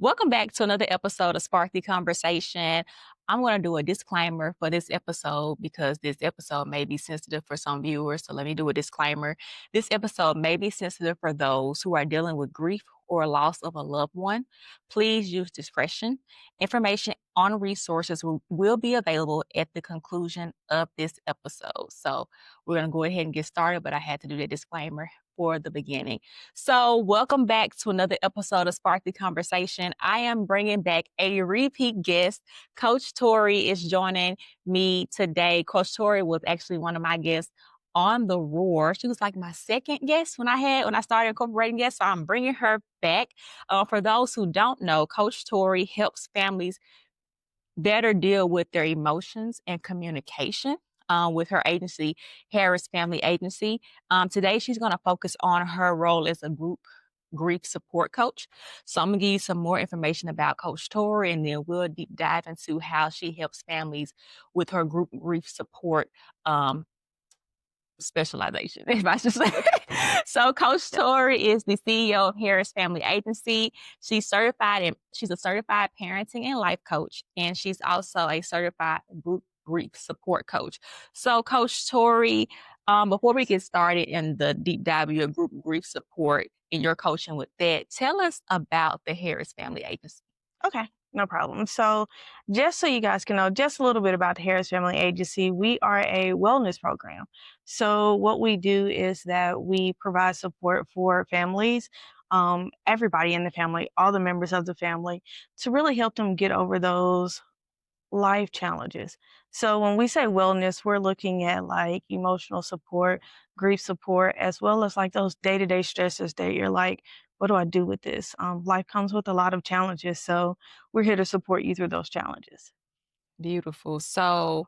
Welcome back to another episode of Spark the Conversation. I'm going to do a disclaimer for this episode because this episode may be sensitive for some viewers. So let me do a disclaimer. This episode may be sensitive for those who are dealing with grief or loss of a loved one. Please use discretion. Information on resources will be available at the conclusion of this episode. So we're going to go ahead and get started, but I had to do that disclaimer for the beginning. So welcome back to another episode of Spark the Conversation. I am bringing back a repeat guest. Coach Tori is joining me today. Coach Tori was actually one of my guests on the Roar. She was like my second guest when I started incorporating guests. So I'm bringing her back. For those who don't know, Coach Tori helps families better deal with their emotions and communication. With her agency, Harris Family Agency. Today, she's going to focus on her role as a group grief support coach. So I'm going to give you some more information about Coach Tori, and then we'll deep dive into how she helps families with her group grief support specialization, if I should say. So Coach Tori is the CEO of Harris Family Agency. She's a certified parenting and life coach, and she's also a certified group grief support coach. So Coach Tori, before we get started in the deep dive of your group grief support and your coaching with that, tell us about the Harris Family Agency. Okay, no problem. So just so you guys can know just a little bit about the Harris Family Agency, we are a wellness program. So what we do is that we provide support for families, everybody in the family, all the members of the family, to really help them get over those life challenges. So when we say wellness, we're looking at like emotional support, grief support, as well as like those day-to-day stresses that you're like, what do I do with this? Life comes with a lot of challenges. So we're here to support you through those challenges. Beautiful. So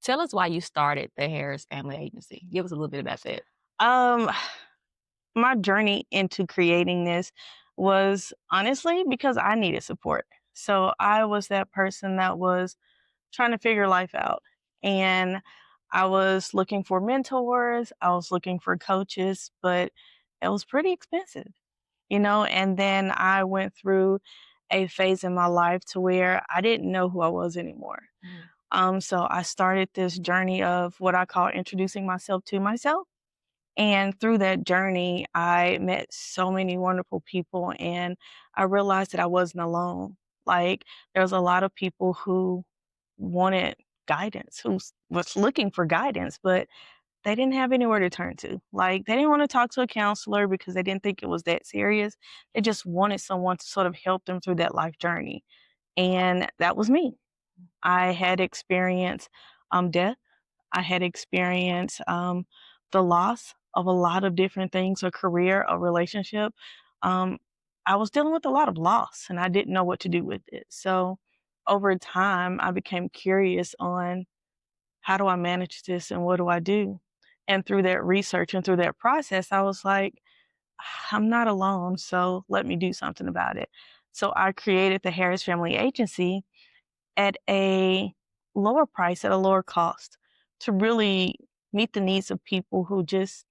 tell us why you started the Harris Family Agency. Give us a little bit about that. Um, my journey into creating this was honestly because I needed support. So I was that person that was trying to figure life out. And I was looking for mentors, I was looking for coaches, but it was pretty expensive, And then I went through a phase in my life to where I didn't know who I was anymore. So I started this journey of what I call introducing myself to myself. And through that journey, I met so many wonderful people, and I realized that I wasn't alone. Like, there was a lot of people who wanted guidance, was looking for guidance, but they didn't have anywhere to turn to. Like, they didn't want to talk to a counselor because they didn't think it was that serious. They just wanted someone to sort of help them through that life journey. And that was me. I had experienced death. I had experienced the loss of a lot of different things, a career, a relationship. Um, I was dealing with a lot of loss and I didn't know what to do with it. So over time, I became curious on how do I manage this and what do I do? And through that research and through that process, I was like, I'm not alone, so let me do something about it. So I created the Harris Family Agency at a lower price, at a lower cost, to really meet the needs of people who just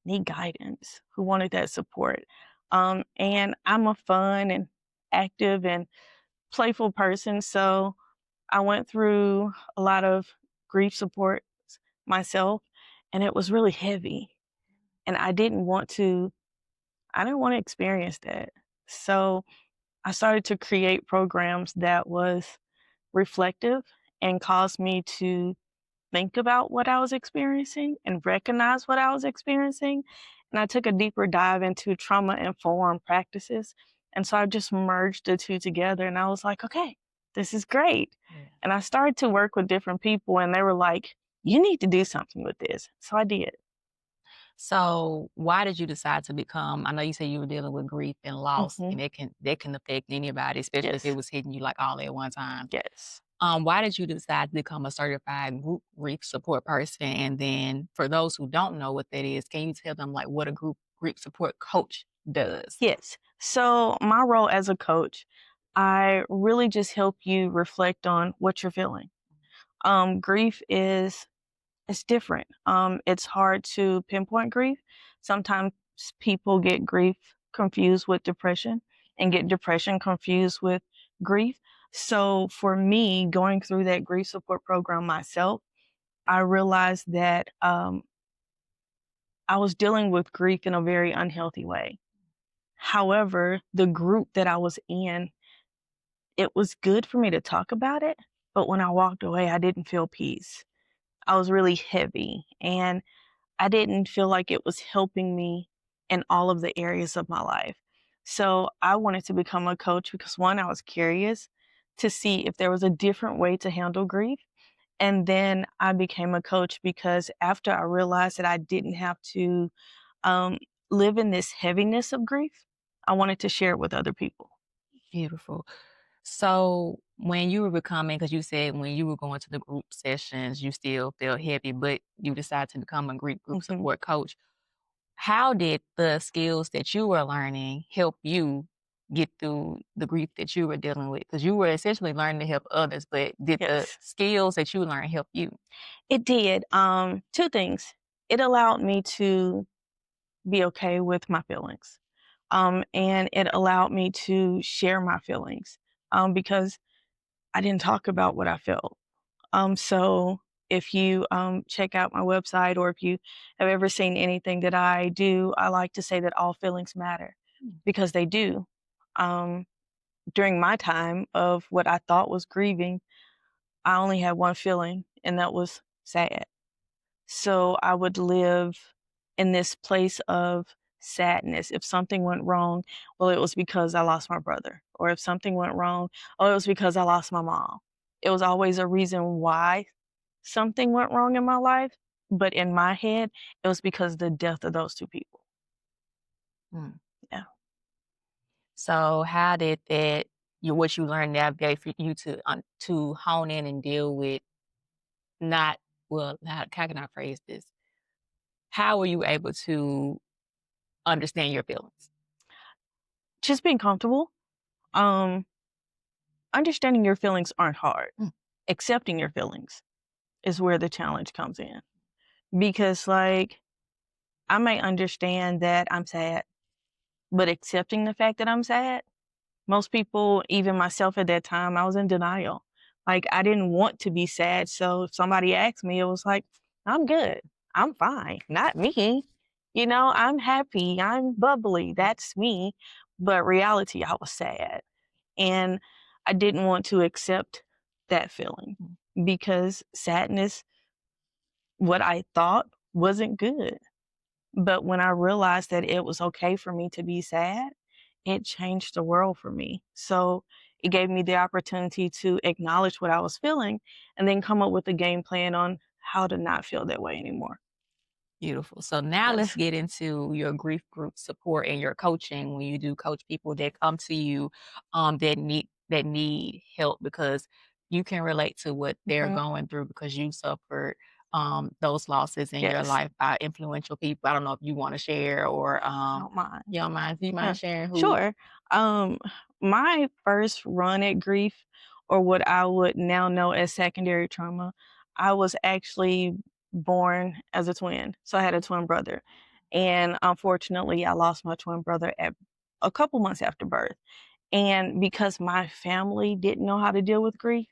need guidance, who wanted that support. And I'm a fun and active and playful person, so I went through a lot of grief support myself, and it was really heavy. And I didn't want to experience that. So I started to create programs that was reflective and caused me to think about what I was experiencing and recognize what I was experiencing. And I took a deeper dive into trauma informed practices. And so I just merged the two together and I was like, okay, this is great. Yeah. And I started to work with different people and they were like, you need to do something with this. So I did. So why did you decide to become, I know you said you were dealing with grief and loss, Hmm. and that can affect anybody, especially if Yes. it was hitting you like all at one time. Yes. Why did you decide to become a certified group grief support person? And then for those who don't know what that is, can you tell them like what a group grief support coach does? Yes. So my role as a coach, I really just help you reflect on what you're feeling. Grief is it's different. It's hard to pinpoint grief. Sometimes people get grief confused with depression, and get depression confused with grief. So for me, going through that grief support program myself, I realized that I was dealing with grief in a very unhealthy way. However, the group that I was in, it was good for me to talk about it, but when I walked away, I didn't feel peace. I was really heavy, and I didn't feel like it was helping me in all of the areas of my life. So I wanted to become a coach because one, I was curious to see if there was a different way to handle grief. And then I became a coach because after I realized that I didn't have to um, live in this heaviness of grief, I wanted to share it with other people. Beautiful. So when you were becoming, because you said when you were going to the group sessions, you still felt heavy, but you decided to become a group Hmm. support coach. How did the skills that you were learning help you get through the grief that you were dealing with? Because you were essentially learning to help others, but did the Yes, skills that you learned help you? it did. Two things. It allowed me to be okay with my feelings. And it allowed me to share my feelings because I didn't talk about what I felt. So if you check out my website or if you have ever seen anything that I do, I like to say that all feelings matter Mm. because they do. Um, During my time of what I thought was grieving, I only had one feeling, and that was sad. So I would live in this place of sadness. If something went wrong, well, it was because I lost my brother. Or if something went wrong, oh, it was because I lost my mom. It was always a reason why something went wrong in my life. But in my head, it was because of the death of those two people. Mm. Yeah. So how did that what you learned navigate for you to hone in and deal with not well, how can I phrase this? How were you able to understand your feelings? Just being comfortable. Um, Understanding your feelings aren't hard. Mm. Accepting your feelings is where the challenge comes in. Because, like, I may understand that I'm sad, but accepting the fact that I'm sad, most people, even myself at that time, I was in denial. Like, I didn't want to be sad. So if somebody asked me, it was like, I'm good. I'm fine. Not me. You know, I'm happy. I'm bubbly. That's me. But reality, I was sad. And I didn't want to accept that feeling Mm. because sadness, what I thought wasn't good. But when I realized that it was okay for me to be sad, it changed the world for me. So it gave me the opportunity to acknowledge what I was feeling and then come up with a game plan on how to not feel that way anymore. Beautiful. So now let's Yes. get into your grief group support and your coaching when you do coach people that come to you that need help because you can relate to what they're Mhm. going through because you suffered those losses in your Yes. life by influential people. I don't know if you want to share or I don't mind. you don't mind. Do you Yeah. mind sharing who? Sure. Um, my first run at grief, or what I would now know as secondary trauma, I was actually born as a twin. So I had a twin brother. And unfortunately, I lost my twin brother at a couple months after birth. And because my family didn't know how to deal with grief,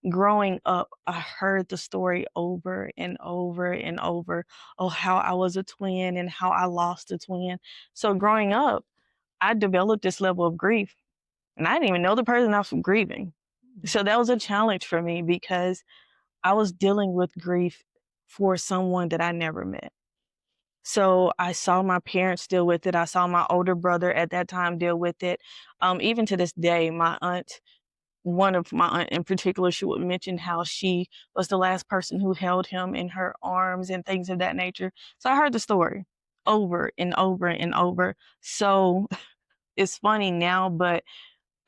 growing up, I heard the story over and over and over of how I was a twin and how I lost a twin. So growing up, I developed this level of grief, and I didn't even know the person I was grieving. So that was a challenge for me because I was dealing with grief for someone that I never met. So I saw my parents deal with it. I saw my older brother at that time deal with it. Even to this day, my aunt, one of my aunt in particular, she would mention how she was the last person who held him in her arms and things of that nature. So I heard the story over and over and over. So it's funny now, but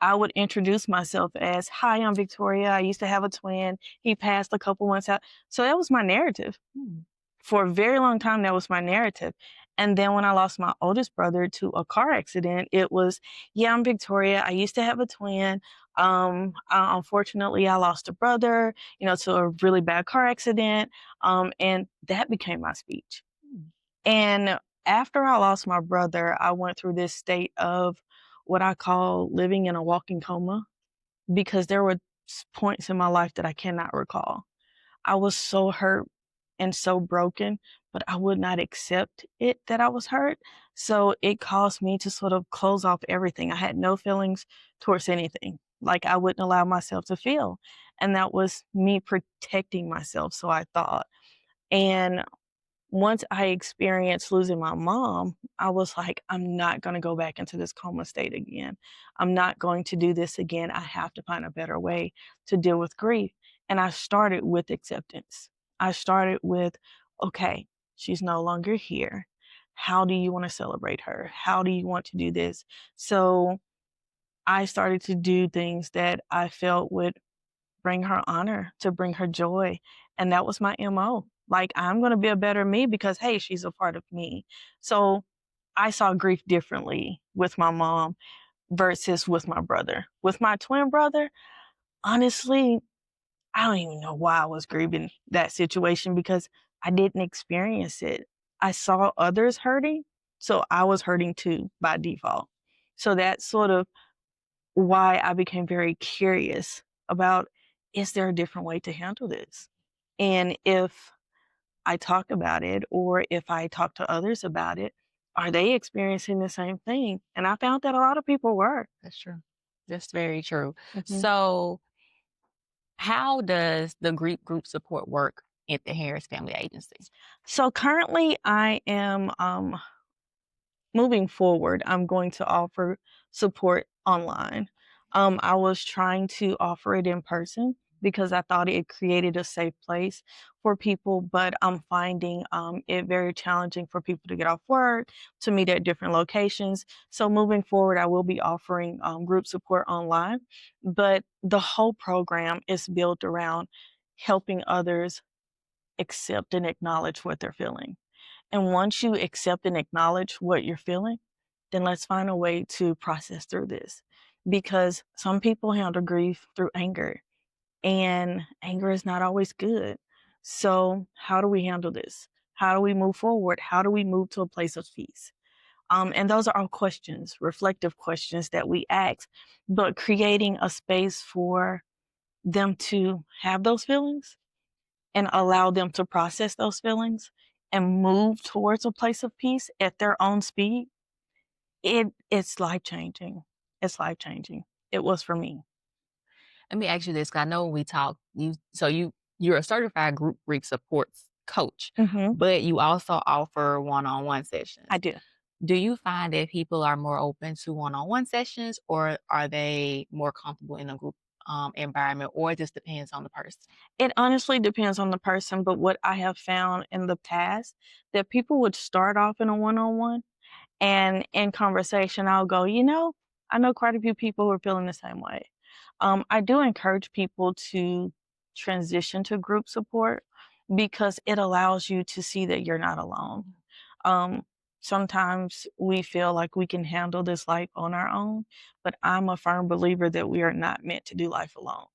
I would introduce myself as, "Hi, I'm Victoria. I used to have a twin. He passed a couple months out." So that was my narrative. Mm. For a very long time, that was my narrative. And then when I lost my oldest brother to a car accident, it was, "Yeah, I'm Victoria. I used to have a twin. Unfortunately, I lost a brother, to a really bad car accident." And that became my speech. Mm. And after I lost my brother, I went through this state of what I call living in a walking coma because there were points in my life that I cannot recall. I was so hurt and so broken, but I would not accept it that I was hurt. So it caused me to sort of close off everything. I had no feelings towards anything. Like I wouldn't allow myself to feel. And that was me protecting myself, so I thought. And once I experienced losing my mom, I was like, I'm not going to go back into this coma state again. I'm not going to do this again. I have to find a better way to deal with grief. And I started with acceptance. I started with, okay, she's no longer here. How do you want to celebrate her? How do you want to do this? So I started to do things that I felt would bring her honor, to bring her joy. And that was my MO. Like, I'm going to be a better me because, hey, she's a part of me. So I saw grief differently with my mom versus with my brother. With my twin brother, honestly, I don't even know why I was grieving that situation because I didn't experience it. I saw others hurting, so I was hurting too by default. So that's sort of why I became very curious about, is there a different way to handle this? And if I talk about it or if I talk to others about it, are they experiencing the same thing? And I found that a lot of people were. That's true. That's very true. Mhm. So, how does the group support work at the Harris Family Agency? So currently I am moving forward, I'm going to offer support online. I was trying to offer it in person because I thought it created a safe place for people, but I'm finding it very challenging for people to get off work, to meet at different locations. So moving forward, I will be offering group support online, but the whole program is built around helping others accept and acknowledge what they're feeling. And once you accept and acknowledge what you're feeling, then let's find a way to process through this. Because some people handle grief through anger, and anger is not always good. So, how do we handle this? How do we move forward? How do we move to a place of peace? And those are all questions, reflective questions that we ask, but creating a space for them to have those feelings and allow them to process those feelings and move towards a place of peace at their own speed, it's life changing. It's life changing. It was for me. Let me ask you this, 'cause I know we talked, you're a certified group grief supports coach, Hmm. but you also offer one-on-one I sessions. do. Do you find that people are more open to one-on-one sessions, or are they more comfortable in a group, environment, or it just depends on the person? It honestly depends on the person, but what I have found in the past that people would start off in a one-on-one, and in conversation, I'll go, I know quite a few people who are feeling the same way. I do encourage people to transition to group support because it allows you to see that you're not alone. Um, Sometimes we feel like we can handle this life on our own, but I'm a firm believer that we are not meant to do life alone.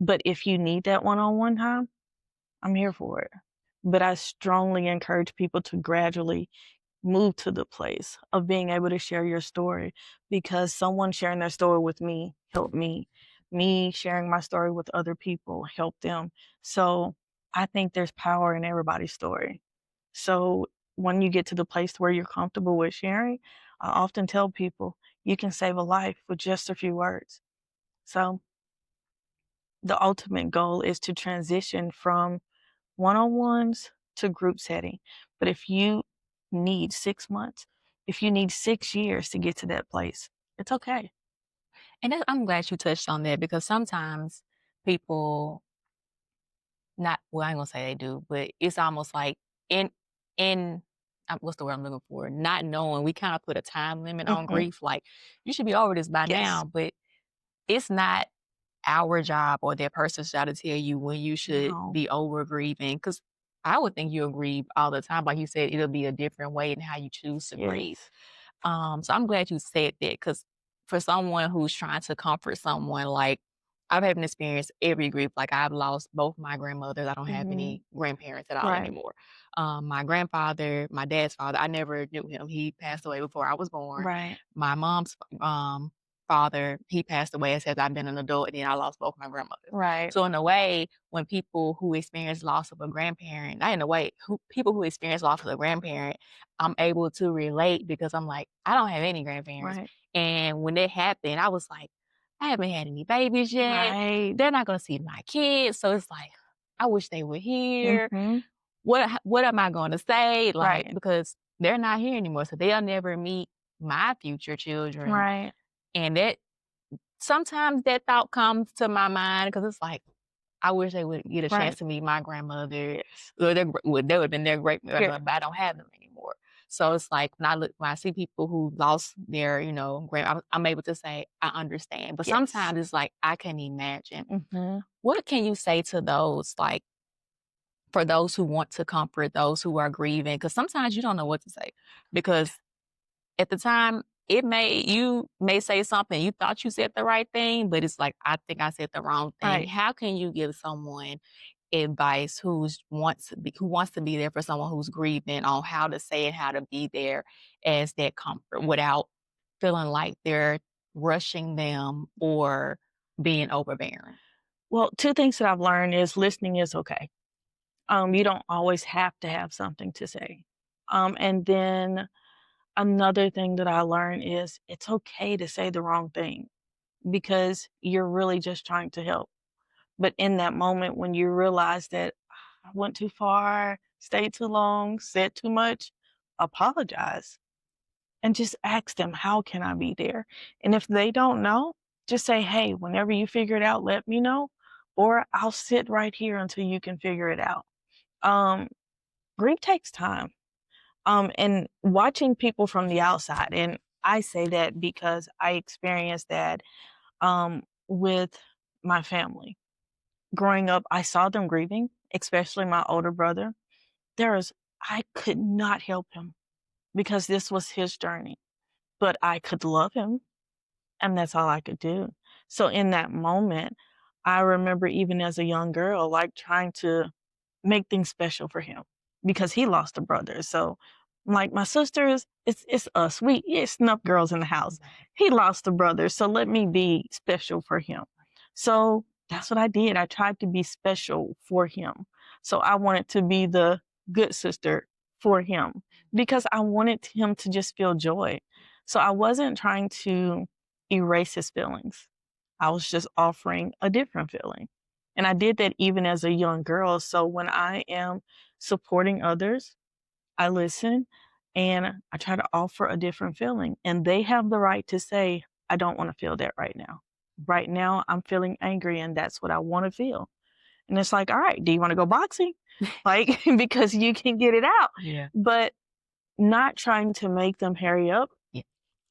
But if you need that one on one time, I'm here for it. But I strongly encourage people to gradually move to the place of being able to share your story because someone sharing their story with me helped me. Me sharing my story with other people helped them. So I think there's power in everybody's story. So when you get to the place where you're comfortable with sharing, I often tell people you can save a life with just a few words. So the ultimate goal is to transition from one-on-ones to group setting. But if you need 6 months, if you need 6 years to get to that place, it's okay. And I'm glad you touched on that because sometimes people not well, I ain't gonna say they do, but it's almost like in in what's the word I'm looking for? Not knowing, we kind of put a time limit on Hmm. grief. Like you should be over this by Yes. now, but it's not our job or that person's job to tell you when you should No. be over grieving. Because I would think you'll grieve all the time. Like you said, it'll be a different way in how you choose to grieve. Yes. So I'm glad you said that because for someone who's trying to comfort someone, like I've had an experience every grief. Like I've lost both my grandmothers. I don't have Mhm. any grandparents at all Right. anymore. My grandfather, my dad's father, I never knew him. He passed away before I was born. Right. My mom's father, he passed away as I've been an adult, and then I lost both my grandmothers. Right. So in a way, when people who experience loss of a grandparent, not in a way, people who experience loss of a grandparent, I'm able to relate because I'm like, I don't have any grandparents. Right. And when it happened, I was like, I haven't had any babies yet. Right. They're not gonna see my kids, so it's like, I wish they were here. Mhm. What am I gonna say? Like, Right. because they're not here anymore, so they'll never meet my future children. Right. And that sometimes that thought comes to my mind because it's like, I wish they would get a chance Right. to meet my grandmother, Yes. or they would have been their great Yeah. grandmother, but I don't have them anymore. So it's like when I see people who lost their, I'm able to say I understand. But Yes. sometimes it's like I can imagine. Mhm. What can you say to those, like for those who want to comfort those who are grieving? Because sometimes you don't know what to say because at the time, you may say something, you thought you said the right thing, but it's like, I think I said the wrong thing. Right. How can you give someone advice who wants to be there for someone who's grieving on how to say and how to be there as that comfort without feeling like they're rushing them or being overbearing? Well, 2 things that I've learned is listening is okay. You don't always have to have something to say. And then another thing that I learned is it's okay to say the wrong thing because you're really just trying to help. But in that moment when you realize that I went too far, stayed too long, said too much, apologize and just ask them, how can I be there? And if they don't know, just say, hey, whenever you figure it out, let me know, or I'll sit right here until you can figure it out. Um, Grief takes time. And watching people from the outside, and I say that because I experienced that with my family. Growing up, I saw them grieving, especially my older brother. I could not help him because this was his journey, but I could love him, and that's all I could do. So in that moment, I remember even as a young girl, like trying to make things special for him because he lost a brother. So, like my sisters, it's us. It's enough girls in the house. He lost a brother, so let me be special for him. So that's what I did. I tried to be special for him. So I wanted to be the good sister for him because I wanted him to just feel joy. So I wasn't trying to erase his feelings. I was just offering a different feeling. And I did that even as a young girl. So when I am supporting others, I listen and I try to offer a different feeling. And they have the right to say, I don't want to feel that right now. Right now, I'm feeling angry and that's what I want to feel. And it's like, all right, do you want to go boxing? Like, because you can get it out. Yeah. But not trying to make them hurry up, Yeah.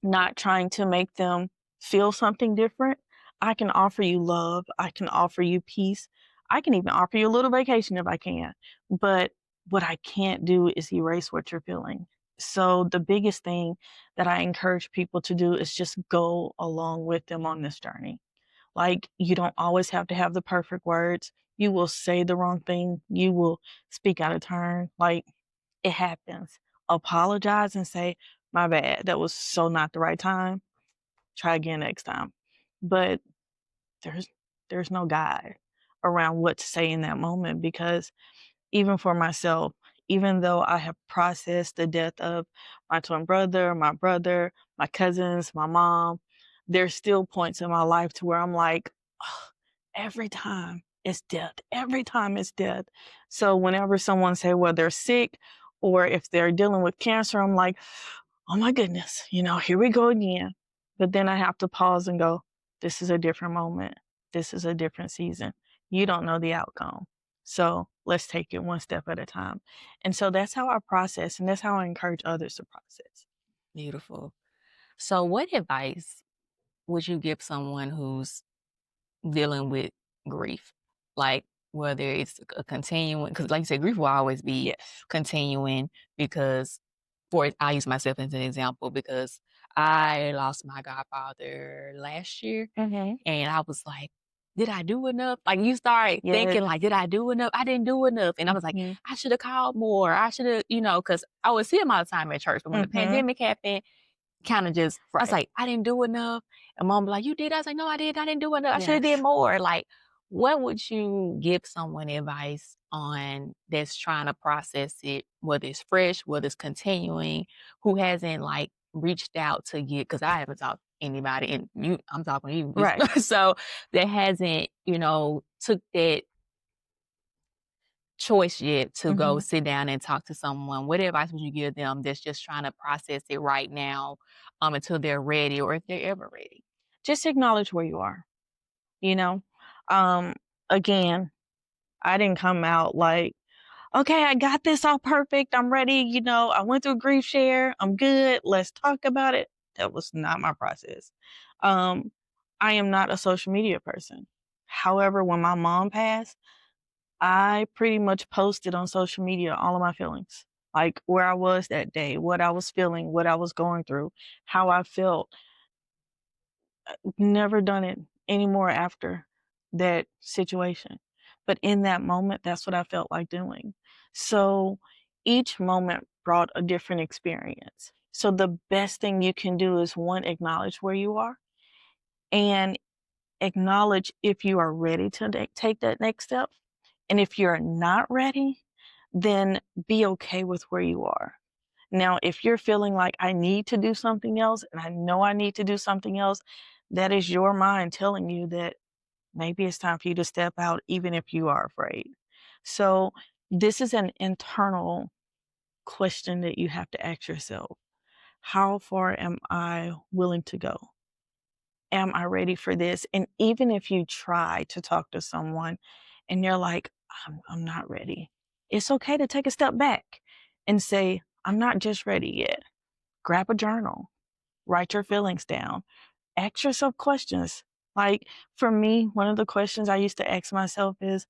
not trying to make them feel something different. I can offer you love. I can offer you peace. I can even offer you a little vacation if I can. But what I can't do is erase what you're feeling. So the biggest thing that I encourage people to do is just go along with them on this journey. Like, you don't always have to have the perfect words. You will say the wrong thing. You will speak out of turn. Like, it happens. Apologize and say, my bad. That was so not the right time. Try again next time. But there's there's no guide around what to say in that moment because even for myself, even though I have processed the death of my twin brother, my cousins, my mom, there's still points in my life to where I'm like, "Ugh, every time it's death. Every time it's death." So whenever someone say, well, they're sick or if they're dealing with cancer, I'm like, oh my goodness, here we go again. But then I have to pause and go, this is a different moment. This is a different season. You don't know the outcome. So let's take it one step at a time. And so that's how I process, and that's how I encourage others to process. Beautiful. So what advice would you give someone who's dealing with grief? Like, whether it's a continuing, because like you said, grief will always be Yes. continuing because I use myself as an example because I lost my godfather last year Hmm. and I was like, did I do enough? Like, you start Yes. thinking, like, did I do enough? I didn't do enough. And I was like, Mhm. I should have called more. I should have, because I would see him all the time at church. But when the Mhm. pandemic happened, kinda just I was Right. like, "I didn't do enough." And mom be like, "You did?" I was like, "No, I didn't. I didn't do enough. I shoulda did Yes. more." Like, what would you give someone advice on that's trying to process it, whether it's fresh, whether it's continuing, who hasn't, like, reached out to get? Because I haven't talked to anybody, and I'm talking to you, Right. just so that hasn't, took that choice yet to go Mhm. sit down and talk to someone. What advice would you give them that's just trying to process it right now, until they're ready or if they're ever ready? Just acknowledge where you are, you know? Um, Again, I didn't come out like, "Okay, I got this all perfect. I'm ready. I went through grief share. I'm good. Let's talk about it." That was not my process. Um, I am not a social media person. However, when my mom passed, I pretty much posted on social media all of my feelings, like where I was that day, what I was feeling, what I was going through, how I felt. Never done it anymore after that situation. But in that moment, that's what I felt like doing. So each moment brought a different experience. So the best thing you can do is one, acknowledge where you are and acknowledge if you are ready to take that next step. And if you're not ready, then be okay with where you are. Now, if you're feeling like I need to do something else and I know I need to do something else, that is your mind telling you that maybe it's time for you to step out, even if you are afraid. So, this is an internal question that you have to ask yourself. How far am I willing to go? Am I ready for this? And even if you try to talk to someone and you're like, I'm not ready, it's okay to take a step back and say, I'm not just ready yet. Grab a journal, write your feelings down, ask yourself questions. Like for me, one of the questions I used to ask myself is,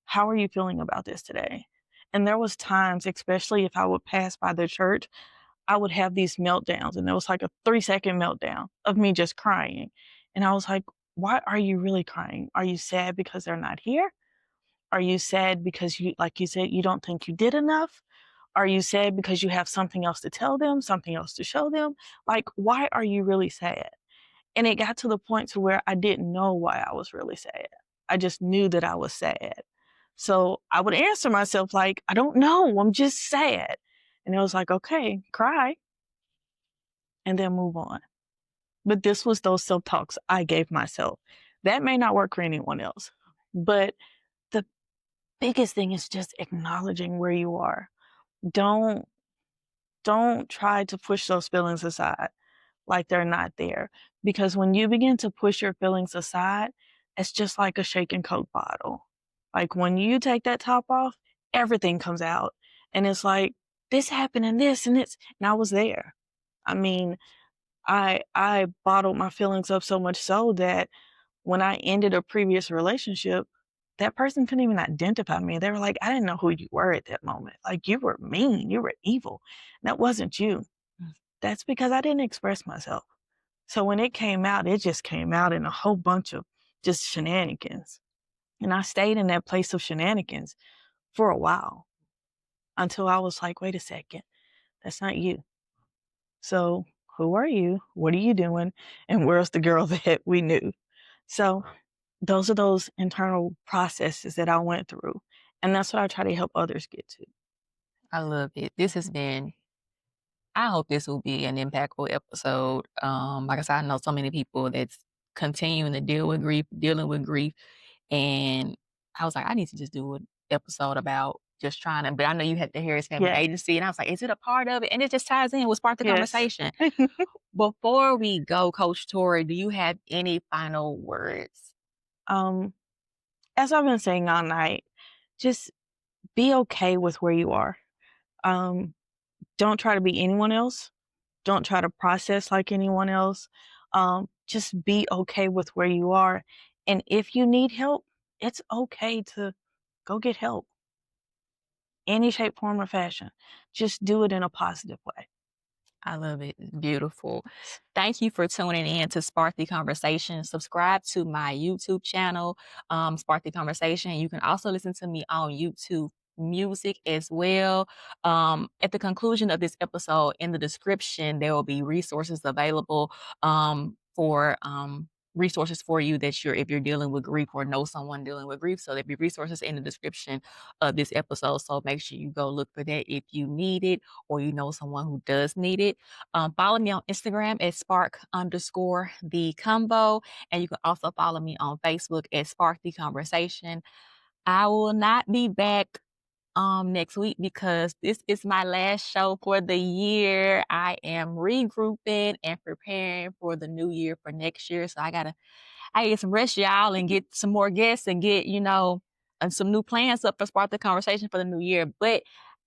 how are you feeling about this today? And there was times, especially if I would pass by the church, I would have these meltdowns and there was like a 3-second meltdown of me just crying. And I was like, why are you really crying? Are you sad because they're not here? Are you sad because you, like you said, you don't think you did enough? Are you sad because you have something else to tell them, something else to show them? Like, why are you really sad? And it got to the point to where I didn't know why I was really sad. I just knew that I was sad. So I would answer myself like, I don't know, I'm just sad. And it was like, okay, cry and then move on. But this was those self-talks I gave myself. That may not work for anyone else. But the biggest thing is just acknowledging where you are. Don't don't try to push those feelings aside like they're not there. Because when you begin to push your feelings aside, it's just like a shaken Coke bottle. Like when you take that top off, everything comes out. And it's like, this happened and this and this. And I was there. I mean, I bottled my feelings up so much so that when I ended a previous relationship, that person couldn't even identify me. They were like, I didn't know who you were at that moment. Like you were mean, you were evil. And that wasn't you. That's because I didn't express myself. So when it came out, it just came out in a whole bunch of just shenanigans. And I stayed in that place of shenanigans for a while until I was like, wait a second, that's not you. So who are you? What are you doing? And where's the girl that we knew? So those are those internal processes that I went through. And that's what I try to help others get to. I love it. This has been I hope this will be an impactful episode. Like I said, I know so many people that's continuing to deal with grief, dealing with grief. And I was like, I need to just do an episode about just trying to, but I know you had the Harris Family Yes. Agency, and I was like, is it a part of it? And it just ties in with Spark the Yes. Conversation. Before we go, Coach Tori, do you have any final words? um, as I've been saying all night, just be okay with where you are. Um, don't try to be anyone else. Don't try to process like anyone else. Just be okay with where you are. And if you need help, it's okay to go get help. Any shape, form, or fashion. Just do it in a positive way. I love it. Beautiful. Thank you for tuning in to Spark the Conversation. Subscribe to my YouTube channel, Spark the Conversation. You can also listen to me on YouTube Music as well. At the conclusion of this episode, in the description, there will be resources available for resources for you that you're if you're dealing with grief or know someone dealing with grief. So there'll be resources in the description of this episode. So make sure you go look for that if you need it or you know someone who does need it. Follow me on Instagram at spark underscore the combo. And you can also follow me on Facebook at Spark the Conversation. I will not be back next week because this is my last show for the year. I am regrouping and preparing for the new year for next year. So I get some rest, y'all, and get some more guests and get, and some new plans up for Spark the Conversation for the new year. But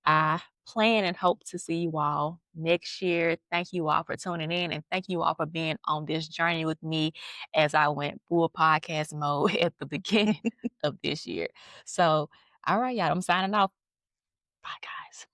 I plan and hope to see you all next year. Thank you all for tuning in and thank you all for being on this journey with me as I went full podcast mode at the beginning of this year. So, all right, y'all, I'm signing off. Bye, guys.